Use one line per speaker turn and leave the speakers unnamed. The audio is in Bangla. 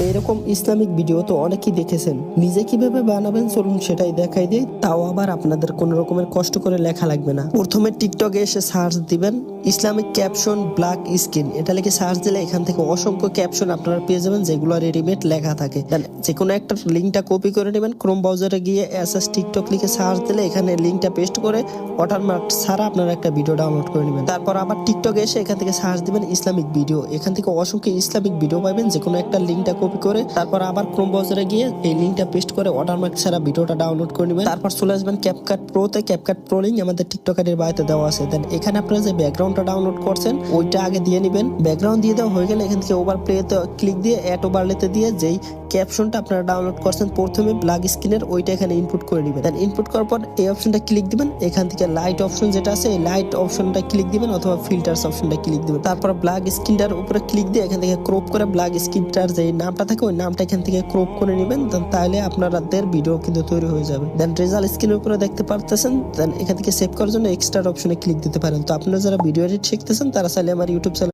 এরকম ইসলামিক ভিডিও তো অনেকেই দেখেছেন, নিজে কিভাবে বানাবেন চলুন সেটাই দেখাই দিই। তাও আবার আপনাদের কোনো রকমের কষ্ট করে লেখা লাগবে না। প্রথমে টিকটকে এসে সার্চ দিবেন ইসলামিক ক্যাপশন ব্ল্যাক স্ক্রিন, এটা লিখে সার্চ দিলে এখান থেকে অসংখ্য ক্যাপশন আপনারা পেয়ে যাবেন যেগুলো রেডিমেড লেখা থাকে। যে কোনো একটা লিঙ্কটা কপি করে নেবেন, ক্রোম ব্রাউজারে গিয়ে এসএস টিকটক লিখে সার্চ দিলে এখানে লিঙ্কটা পেস্ট করে ওয়াটারমার্ক ছাড়া আপনারা একটা ভিডিও ডাউনলোড করে নেবেন। তারপর আবার টিকটকে এসে এখান থেকে সার্চ দিবেন ইসলামিক ভিডিও, এখান থেকে অসংখ্য ইসলামিক ভিডিও পাবেন। যে কোনো একটা লিঙ্কটা কপি করে তারপর আবার ক্রোম ব্রাউজারে গিয়ে এই লিঙ্কটা পেস্ট করে ওয়াটারমার্ক ছাড়া ভিডিওটা ডাউনলোড করে নেবেন। তারপর চলে আসবেন ক্যাপকাট প্রোতে। ক্যাপকাট প্রো লিঙ্ক আমাদের টিকটকারের বাড়িতে দেওয়া আছে। দেন এখানে আপনারা যে ব্যাকগ্রাউন্ডটা ডাউনলোড করছেন ওইটা আগে দিয়ে নেবেন। ব্যাকগ্রাউন্ড দিয়ে দেওয়া হয়ে গেলে এখান থেকে ওভার প্লেতে ক্লিক দিয়ে অ্যাড ওভারলেতে দিয়ে যেই ক্যাপশনটা আপনারা ডাউনলোড করছেন প্রথমে ব্ল্যাক স্ক্রিনের ওইটা এখানে ইনপুট করে নেবেন। দেন ইনপুট করার পর এই অপশনটা ক্লিক দিবেন, এখান থেকে লাইট অপশন যেটা আছে এই লাইট অপশনটা ক্লিক দিবেন অথবা ফিল্টারস অপশনটা ক্লিক দিবেন। তারপর ব্ল্যাক স্ক্রিনটার উপরে ক্লিক দিয়ে এখান থেকে ক্রপ করে ব্ল্যাক স্ক্রিনটার যে নামটা থাকে ওই নামটা এখান থেকে ক্রপ করে নেবেন। তাহলে আপনাদের ভিডিও কিন্তু তৈরি হয়ে যাবে। দেন রেজাল্ট স্ক্রিনের উপরে দেখতে পারতেছেন। দেন এখান থেকে সেভ করার জন্য এক্সট্রা অপশনে ক্লিক দিতে পারেন। তো আপনারা যারা ভিডিও এডিট শিখতেছেন তারা চাইলে আমার ইউটিউব চ্যানেল